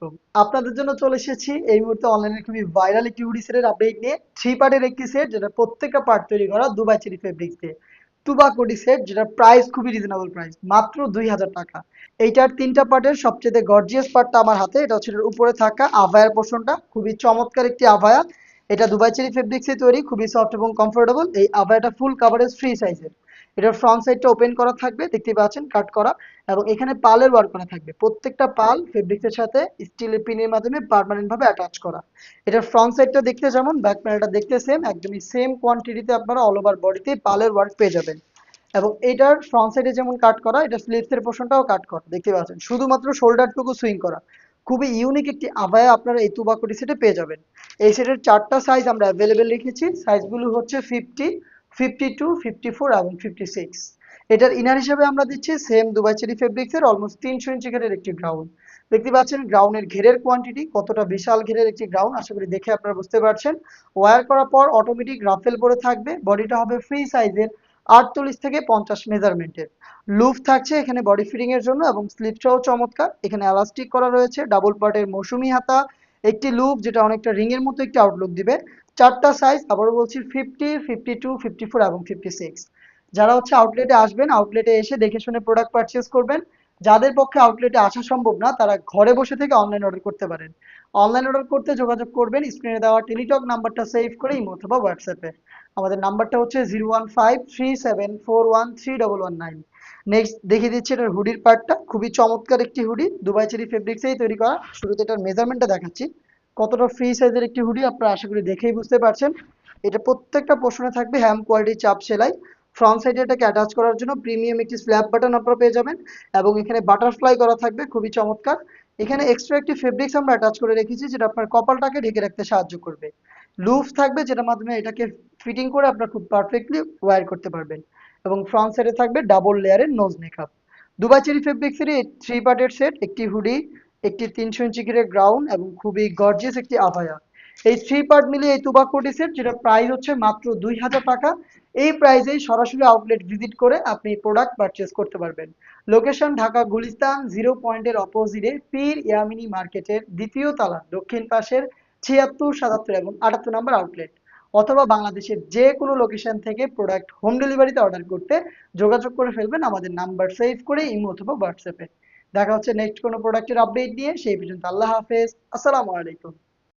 আলাইকুম। আপনাদের জন্য চলে এসেছি এই মুহূর্তে অনলাইনে খুবই ভাইরাল একটি হুডি সেটের আপডেট নিয়ে। 3 পার্টের একটি সেট যেটা প্রত্যেকটা পার্ট তৈরি করা দুবাই চেরি ফেব্রিক্স দিয়ে। তুবাক হুডি সেট যেটার প্রাইস খুবই রিজনেবল প্রাইস, মাত্র 2000 টাকা। এইটার 3টা পার্টের সবচেয়ে গর্জিয়াস পার্টটা আমার হাতে, এটা হচ্ছে এটার উপরে থাকা আভায়ার পোর্শনটা, খুবই চমৎকার একটি আভায়া। এটা দুবাই চেরি ফেব্রিক্সে তৈরি, খুবই সফট এবং কমফোর্টেবল। এই আভায়াটা ফুল কাভারেজ ফ্রি সাইজের। এটার ফ্রন্ট সাইডটা ওপেন করা থাকবে, দেখতে পাচ্ছেন কাট করা। এবং এখানে পালের ওয়ার্ক করা থাকবে, প্রত্যেকটা পাল ফেব্রিক্সের সাথে স্টিলের পিনের মাধ্যমে পার্মানেন্ট ভাবে অ্যাটাচ করা। এটার ফ্রন্ট সাইডটা দেখতে যেমন, ব্যাক প্যানেলটা দেখতে সেম, একদমই সেম কোয়ান্টিটিতে আপনারা অল ওভার বডিতে পালের ওয়ার্ক পেয়ে যাবেন। এবং এটার ফ্রন্ট সাইডে যেমন কাট করা, এটা স্লিভসের পোর্শনটাও কাট করা, দেখতে পাচ্ছেন শুধুমাত্র শোল্ডারটুকু সুইং করা। খুবই ইউনিক একটি আভায়া আপনারা এই তুবাকুটি সেটে পেয়ে যাবেন। এই সেটের 4টা সাইজ আমরা অ্যাভেলেবেল রেখেছি। সাইজগুলো হচ্ছে 50, 52, 54 এবং 56। এটার ইনার হিসেবে আমরা দিচ্ছি সেম দুবাই চেরি ফেব্রিক্সের অলমোস্ট 300 ইঞ্চি ঘেরের একটি গ্রাউন্ড। দেখতে পাচ্ছেন গ্রাউন্ডের ঘেরের কোয়ান্টিটি কতটা বিশাল ঘেরের একটি গ্রাউন্ড, আশা করি দেখে আপনারা বুঝতে পারছেন। ওয়্যার করার পর অটোমেটিক রাফেল পরে থাকবে, বডিটা হবে ফ্রি সাইজের 48 থেকে 50 মেজারমেন্টের। লুফ থাকছে এখানে বডি ফিটিং এর জন্য, এবং স্লিপটাও চমৎকার, এখানে এলাস্টিক করা রয়েছে, ডাবল পার্টের মৌসুমি হাতা, একটি লুপ যেটা অনেকটা রিং এর মতো একটি আউটলুক দিবে। 4টা সাইজ আবারও বলছি, 50, 52, 54 এবং 56। যারা হচ্ছে আউটলেটে আসবেন, আউটলেটে এসে দেখে শুনে প্রোডাক্ট পারচেজ করবেন। যাদের পক্ষে আউটলেটে আসা সম্ভব না, তারা ঘরে বসে থেকে অনলাইন অর্ডার করতে পারেন। অনলাইন অর্ডার করতে যোগাযোগ করবেন স্ক্রিনে দেওয়া টেলিটক নাম্বারটা সেভ করে ইমো অথবা হোয়াটসঅ্যাপে। আমাদের নাম্বারটা হচ্ছে 01537413119। নেক্সট দেখিয়ে দিচ্ছি এটার হুডির পার্টটা, খুবই চমৎকার একটি হুডি, দুবাই চেরি ফেব্রিক্সেই তৈরি করা। শুরুতে এটার মেজারমেন্টটা দেখাচ্ছি, কতটা ফ্রি সাইজের একটি হুডি আপনারা আশা করি দেখেই বুঝতে পারছেন। এটা প্রত্যেকটা পোর্শনে থাকবে হ্যাম কোয়ালিটি চাপ সেলাই। ফ্রন্ট সাইডে এটাকে অ্যাটাচ করার জন্য প্রিমিয়াম একটি স্ল্যাব বাটন আপনারা পেয়ে যাবেন, এবং এখানে বাটারফ্লাই করা থাকবে, খুবই চমৎকার। এখানে এক্সট্রা একটি ফেব্রিক্স আমরা অ্যাটাচ করে রেখেছি, যেটা আপনার কপালটাকে ঢেকে রাখতে সাহায্য করবে। লুফ থাকবে, যেটার মাধ্যমে এটাকে ফিটিং করে আপনারা খুব পারফেক্টলি ওয়্যার করতে পারবেন। এবং ফ্রন্ট সাইডে থাকবে ডাবল লেয়ারের নোজ মেকআপ। দুবাই চেরি ফেব্রিক্সের এই 3 পার্টের সেট, একটি হুডি, একটি 300 ইঞ্চি ঘিরে গ্রাউন্ড, এবং খুবই গর্জিয়াস একটি আভায়া। এই 3 পার্ট মিলিয়ে এই তুবা কোটি সেট, যেটা প্রাইস হচ্ছে মাত্র 2000 টাকা। এই প্রাইসেই সরাসরি আউটলেট ভিজিট করে আপনি প্রোডাক্ট পারচেজ করতে পারবেন। লোকেশন ঢাকা গুলিস্তান 0 পয়েন্টের অপোজিটে পীর ইয়ামিনী মার্কেটের দ্বিতীয় তলা দক্ষিণ পাশের 76, 77 এবং 78 নম্বর আউটলেট। অথবা বাংলাদেশের যে কোনো লোকেশন থেকে প্রোডাক্ট হোম ডেলিভারিতে অর্ডার করতে যোগাযোগ করে ফেলবেন আমাদের নাম্বার সেভ করে ইমো অথবা হোয়াটসঅ্যাপে। দেখা হচ্ছে নেক্সট কোনো প্রোডাক্টের আপডেট নিয়ে, সেই পর্যন্ত আল্লাহ হাফেজ, আসসালামু আলাইকুম।